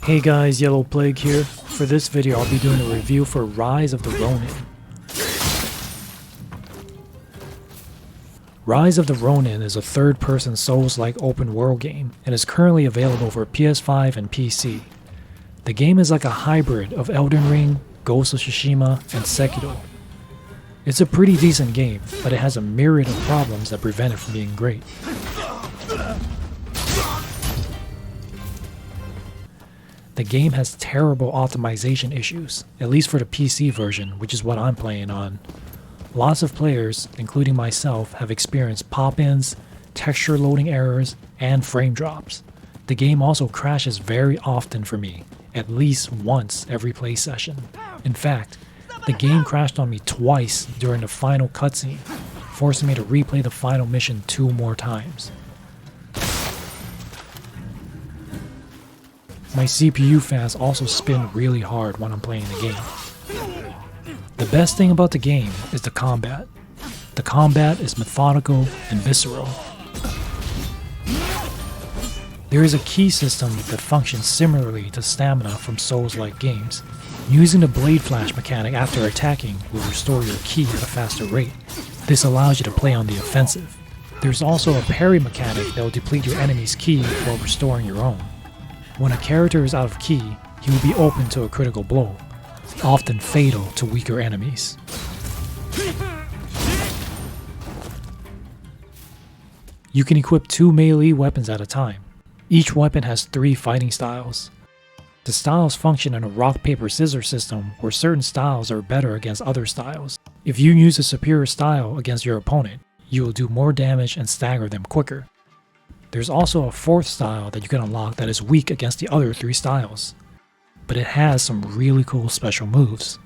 Hey guys, Yellow Plague here. For this video I'll be doing a review for Rise of the Ronin. Rise of the Ronin is a third-person Souls-like open-world game and is currently available for PS5 and PC. The game is like a hybrid of Elden Ring, Ghost of Tsushima, and Sekiro. It's a pretty decent game, but it has a myriad of problems that prevent it from being great. The game has terrible optimization issues, at least for the PC version, which is what I'm playing on. Lots of players, including myself, have experienced pop-ins, texture loading errors, and frame drops. The game also crashes very often for me, at least once every play session. In fact, the game crashed on me twice during the final cutscene, forcing me to replay the final mission 2 more times. My CPU fans also spin really hard when I'm playing the game. The best thing about the game is the combat. The combat is methodical and visceral. There is a key system that functions similarly to stamina from Souls-like games. Using the blade flash mechanic after attacking will restore your ki at a faster rate. This allows you to play on the offensive. There's also a parry mechanic that will deplete your enemy's ki while restoring your own. When a character is out of ki, he will be open to a critical blow, often fatal to weaker enemies. You can equip 2 melee weapons at a time. Each weapon has 3 fighting styles. The styles function in a rock-paper-scissors system where certain styles are better against other styles. If you use a superior style against your opponent, you will do more damage and stagger them quicker. There's also a 4th style that you can unlock that is weak against the other 3 styles, but it has some really cool special moves.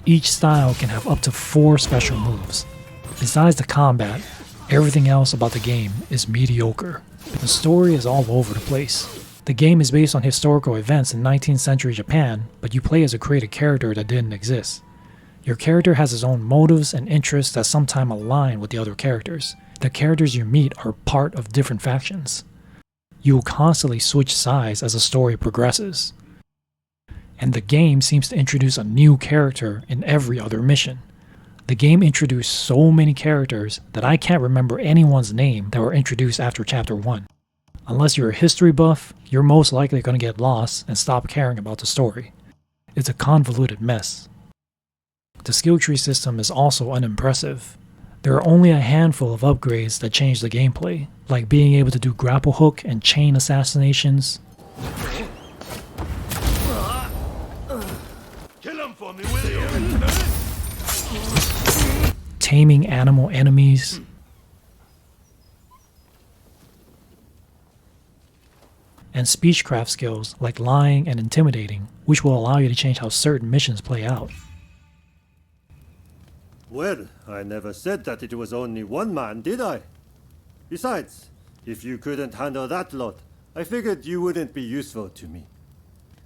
Each style can have up to 4 special moves. Besides the combat, everything else about the game is mediocre. The story is all over the place. The game is based on historical events in 19th century Japan, but you play as a created character that didn't exist. Your character has his own motives and interests that sometimes align with the other characters. The characters you meet are part of different factions. You will constantly switch sides as the story progresses. And the game seems to introduce a new character in every other mission. The game introduced so many characters that I can't remember anyone's name that were introduced after Chapter 1. Unless you're a history buff, you're most likely going to get lost and stop caring about the story. It's a convoluted mess. The skill tree system is also unimpressive. There are only a handful of upgrades that change the gameplay, like being able to do grapple hook and chain assassinations, taming animal enemies, and speechcraft skills like lying and intimidating, which will allow you to change how certain missions play out. Well, I never said that it was only one man, did I? Besides, if you couldn't handle that lot, I figured you wouldn't be useful to me.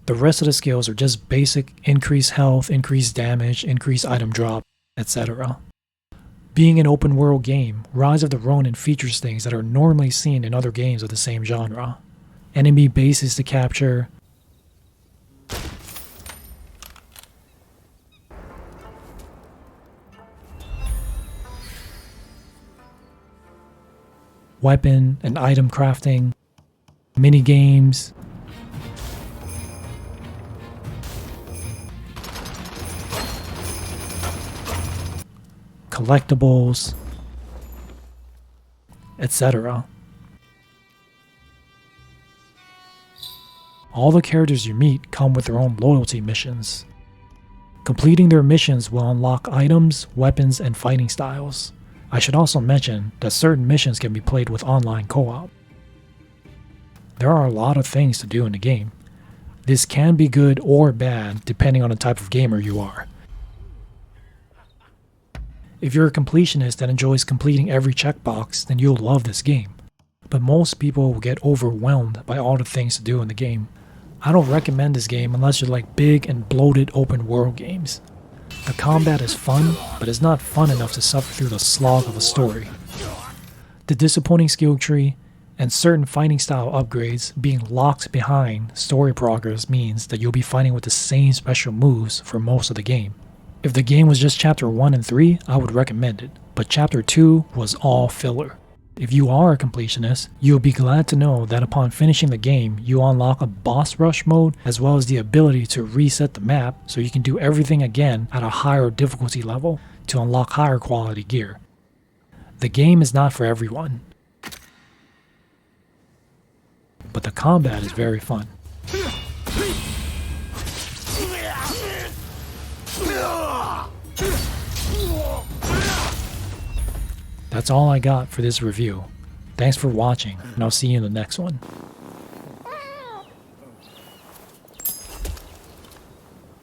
The rest of the skills are just basic increase health, increase damage, increase item drop, etc. Being an open world game, Rise of the Ronin features things that are normally seen in other games of the same genre. Enemy bases to capture, weapon and item crafting, mini-games, collectibles, etc. All the characters you meet come with their own loyalty missions. Completing their missions will unlock items, weapons, and fighting styles. I should also mention that certain missions can be played with online co-op. There are a lot of things to do in the game. This can be good or bad depending on the type of gamer you are. If you're a completionist that enjoys completing every checkbox, then you'll love this game. But most people will get overwhelmed by all the things to do in the game. I don't recommend this game unless you like big and bloated open world games. The combat is fun, but it's not fun enough to suffer through the slog of a story. The disappointing skill tree, And certain fighting style upgrades being locked behind story progress means that you'll be fighting with the same special moves for most of the game. If the game was just chapter 1 and 3, I would recommend it, but chapter 2 was all filler. If you are a completionist, you'll be glad to know that upon finishing the game, you unlock a boss rush mode as well as the ability to reset the map so you can do everything again at a higher difficulty level to unlock higher quality gear. The game is not for everyone, but the combat is very fun. That's all I got for this review. Thanks for watching, and I'll see you in the next one.